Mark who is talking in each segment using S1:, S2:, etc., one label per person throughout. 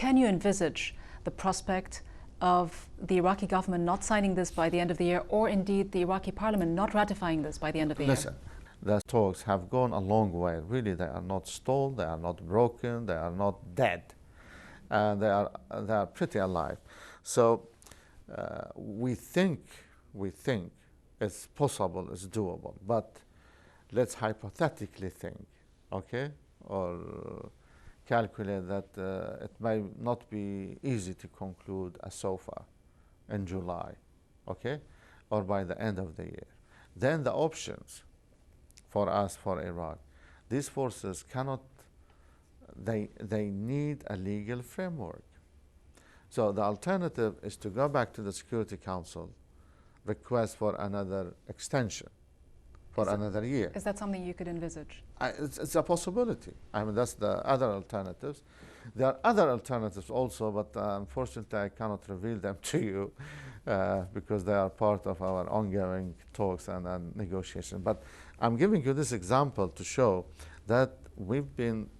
S1: can you envisage the prospect of the Iraqi government not signing this by the end of the year, or indeed the Iraqi parliament not ratifying this by the end of the
S2: Listen,
S1: year?
S2: the talks have gone a long way. Really, they are not stalled, they are not broken, they are not dead. They are pretty alive. So we think it's possible, it's doable. But let's hypothetically think, okay, or calculate that it may not be easy to conclude a SOFA in July, okay, or by the end of the year. Then the options for us, for Iraq, these forces cannot, they need a legal framework. So the alternative is to go back to the Security Council, request for another extension for another year.
S1: Is that something you could envisage?
S2: It's a possibility. I mean, that's the other alternatives. There are other alternatives also, but unfortunately I cannot reveal them to you because they are part of our ongoing talks and negotiations. But I'm giving you this example to show that we've been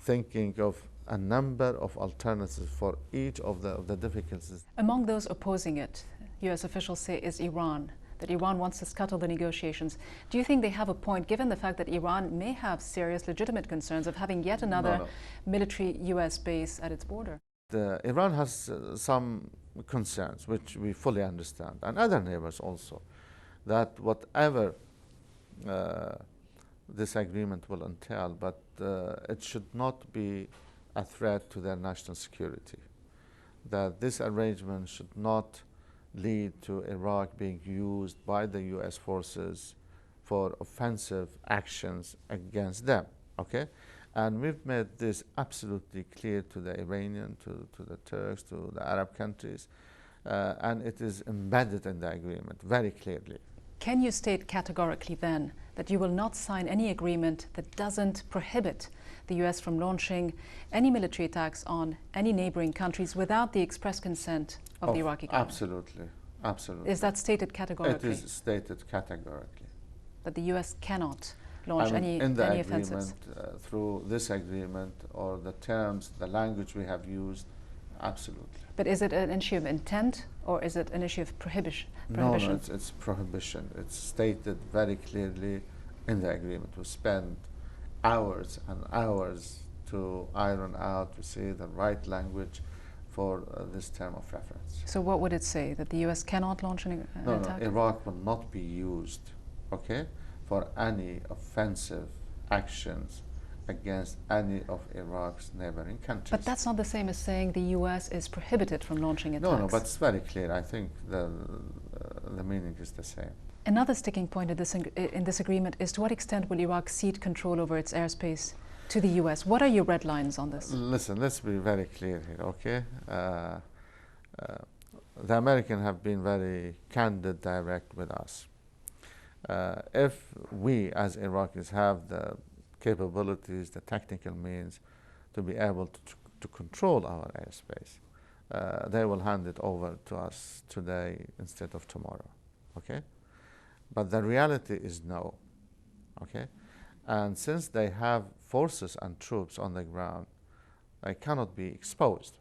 S2: thinking of a number of alternatives for each of the difficulties.
S1: Among those opposing it, US officials say, is Iran, that Iran wants to scuttle the negotiations. Do you think they have a point, given the fact that Iran may have serious legitimate concerns of having yet another military US base at its border?
S2: Iran has some concerns, which we fully understand, and other neighbors also, that whatever this agreement will entail, but it should not be a threat to their national security, that this arrangement should not lead to Iraq being used by the US forces for offensive actions against them, okay? And we've made this absolutely clear to the Iranian, to the Turks, to the Arab countries, and it is embedded in the agreement very clearly.
S1: Can you state categorically then that you will not sign any agreement that doesn't prohibit the US from launching any military attacks on any neighboring countries without the express consent of the Iraqi government?
S2: Absolutely, absolutely.
S1: Is that stated categorically?
S2: It is stated categorically.
S1: That the US cannot launch any offensives?
S2: Through this agreement or the terms, the language we have used, absolutely.
S1: But is it an issue of intent or is it an issue of prohibition?
S2: No, it's prohibition. It's stated very clearly in the agreement. We spend hours and hours to iron out, to see the right language for this term of reference.
S1: So what would it say? That the US cannot launch an attack?
S2: No, Iraq will not be used, okay, for any offensive actions against any of Iraq's neighboring countries.
S1: But that's not the same as saying the US is prohibited from launching attacks.
S2: No, but it's very clear. I think the meaning is the same.
S1: Another sticking point in this agreement is to what extent will Iraq cede control over its airspace to the US? What are your red lines on this?
S2: Listen, let's be very clear here, okay? The Americans have been very candid, direct with us. If we as Iraqis have the capabilities, the technical means to be able to control our airspace, they will hand it over to us today instead of tomorrow, okay? But the reality is no, okay? And since they have forces and troops on the ground, they cannot be exposed.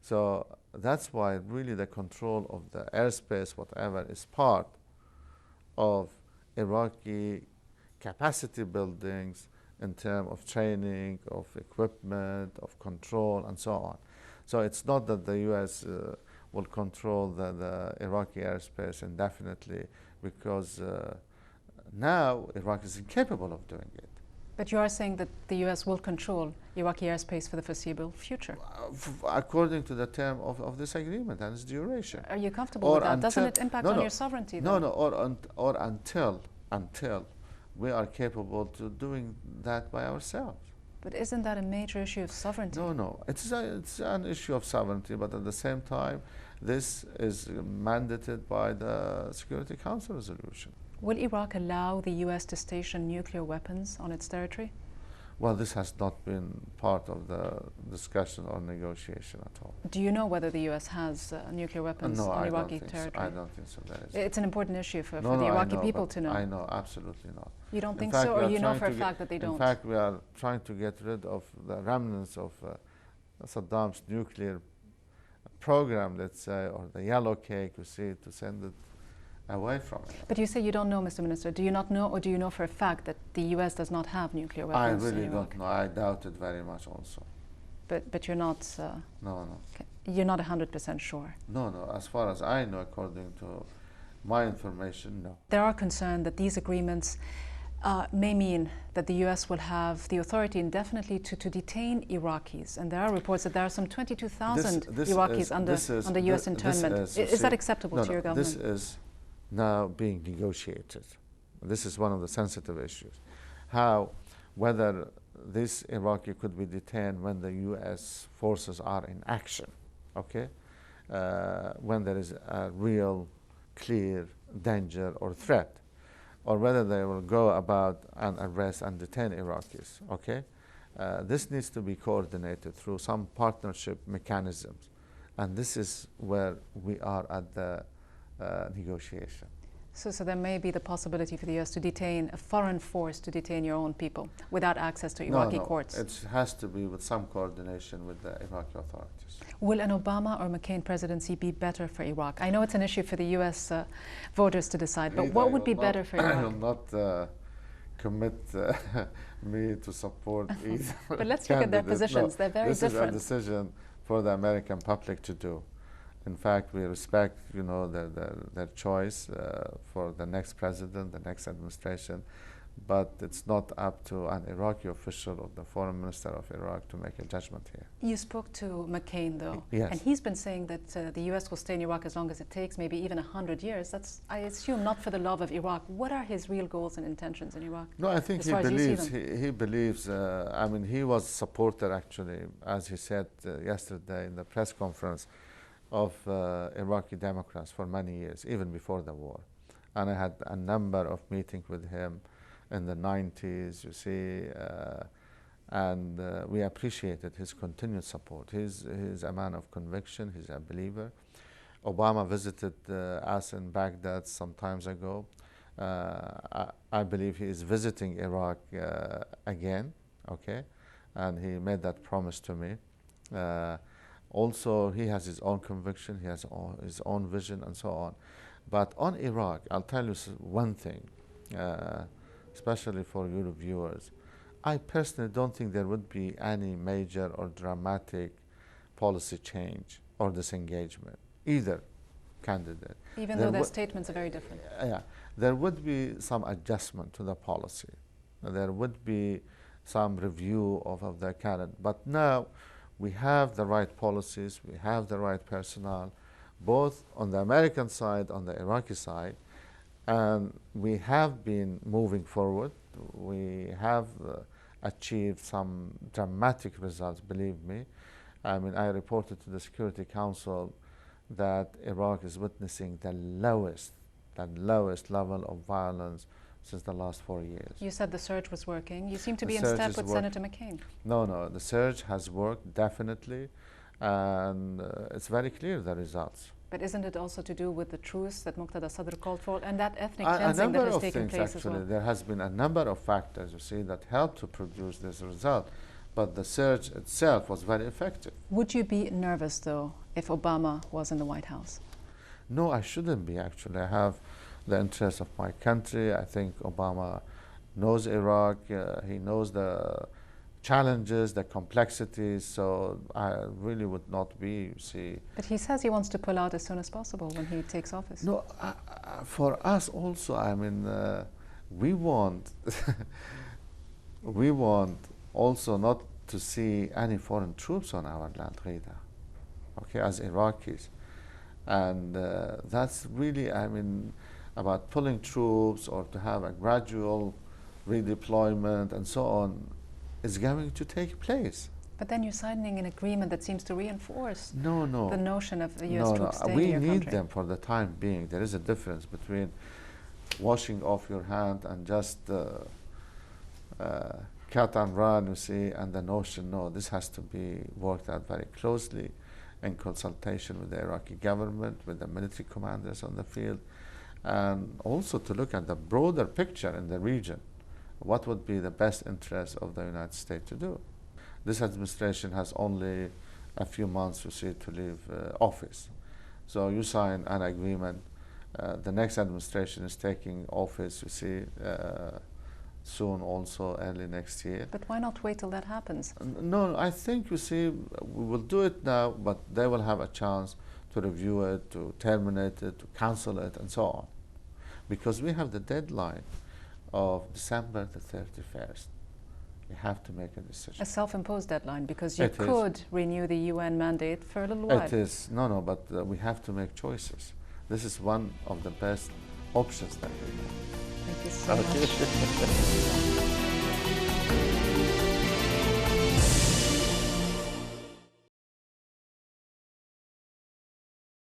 S2: So that's why really the control of the airspace, whatever, is part of Iraqi capacity buildings in terms of training, of equipment, of control, and so on. So it's not that the US will control the Iraqi airspace indefinitely, because now Iraq is incapable of doing it.
S1: But you are saying that the US will control Iraqi airspace for the foreseeable future?
S2: According to the term of this agreement and its duration.
S1: Are you comfortable with that? Doesn't it impact on your sovereignty?
S2: No, or until we are capable to doing that by ourselves.
S1: But isn't that a major issue of sovereignty?
S2: No, it's an issue of sovereignty, but at the same time, this is mandated by the Security Council resolution.
S1: Will Iraq allow the US to station nuclear weapons on its territory?
S2: Well, this has not been part of the discussion or negotiation at all.
S1: Do you know whether the US has nuclear weapons on Iraqi territory?
S2: I don't think so.
S1: It's an important issue for the Iraqi people to know.
S2: I know, absolutely not.
S1: You don't think so, or you know for a fact that they don't?
S2: In fact, we are trying to get rid of the remnants of Saddam's nuclear program, let's say, or the yellow cake, you see, to send it away from it.
S1: But you say you don't know, Mr. Minister. Do you not know, or do you know for a fact that the U.S. does not have nuclear weapons?
S2: I really
S1: in Iraq?
S2: don't know. I doubt it very much also.
S1: But you're not...
S2: No.
S1: Okay. You're not 100% sure?
S2: No. As far as I know, according to my information, no.
S1: There are concerns that these agreements may mean that the U.S. will have the authority indefinitely to detain Iraqis. And there are reports that there are some 22,000 Iraqis under U.S. internment. Is that acceptable to your government?
S2: This is now being negotiated. This is one of the sensitive issues. Whether this Iraqi could be detained when the U.S. forces are in action, okay? When there is a real, clear danger or threat, or whether they will go about and arrest and detain Iraqis, okay? This needs to be coordinated through some partnership mechanisms. And this is where we are at the negotiation.
S1: So there may be the possibility for the U.S. to detain a foreign force, to detain your own people without access to Iraqi courts?
S2: No, it has to be with some coordination with the Iraqi authorities.
S1: Will an Obama or McCain presidency be better for Iraq? I know it's an issue for the U.S. Voters to decide, but what would be better for Iraq?
S2: I will not commit me to support either.
S1: But let's look at their positions. They're very different.
S2: This is a decision for the American public to do. In fact, we respect, their choice for the next president, the next administration, but it's not up to an Iraqi official or the foreign minister of Iraq to make a judgment here.
S1: You spoke to McCain, though,
S2: yes.
S1: And he's been saying that the U.S. will stay in Iraq as long as it takes, maybe even 100 years. That's, I assume, not for the love of Iraq. What are his real goals and intentions in Iraq?
S2: No, I think he believes, he was a supporter, actually, as he said yesterday in the press conference, of Iraqi Democrats for many years, even before the war. And I had a number of meetings with him in the 90s, you see, and we appreciated his continued support. He's a man of conviction, he's a believer. Obama visited us in Baghdad some times ago. I believe he is visiting Iraq again, okay? And he made that promise to me. Also, he has his own conviction, he has his own vision, and so on. But on Iraq, I'll tell you one thing, especially for your viewers. I personally don't think there would be any major or dramatic policy change or disengagement, either candidate.
S1: Even though their statements are very different.
S2: Yeah, there would be some adjustment to the policy. There would be some review of the candidate. But now, we have the right policies, we have the right personnel, both on the American side, on the Iraqi side, and we have been moving forward. We have achieved some dramatic results, believe me. I reported to the Security Council that Iraq is witnessing the lowest level of violence since the last 4 years.
S1: You said the surge was working. You seem to be in step with Senator McCain.
S2: No, the surge has worked, definitely, and it's very clear, the results. But
S1: isn't it also to do with the truce that Muqtada Sadr called for, and that ethnic cleansing that has taken place as well?
S2: There has been a number of factors, you see, that helped to produce this result, but the surge itself was very effective.
S1: Would you be nervous, though, if Obama was in the White House?
S2: No, I shouldn't be, actually. I have the interests of my country. I think Obama knows Iraq. He knows the challenges, the complexities, so I really would not be, you see.
S1: But he says he wants to pull out as soon as possible when he takes office.
S2: No, for us also, we want we want also not to see any foreign troops on our land, Ghida, okay, as Iraqis. And that's really, about pulling troops or to have a gradual redeployment and so on is going to take place.
S1: But then you're signing an agreement that seems to reinforce
S2: the
S1: notion of the U.S. troops staying in your country.
S2: We need them for the time being. There is a difference between washing off your hand and just cut and run, you see, and the notion, no, this has to be worked out very closely in consultation with the Iraqi government, with the military commanders on the field, and also to look at the broader picture in the region. What would be the best interest of the United States to do? This administration has only a few months, you see, to leave office. So you sign an agreement. The next administration is taking office, you see, soon, also early next year.
S1: But why not wait till that happens?
S2: No, I think, you see, we will do it now, but they will have a chance to review it, to terminate it, to cancel it, and so on. Because we have the deadline of December the 31st. We have to make a decision.
S1: A self-imposed deadline, because you could renew the UN mandate for a little while.
S2: It is. No, but we have to make choices. This is one of the best options that we have.
S1: Thank you so much.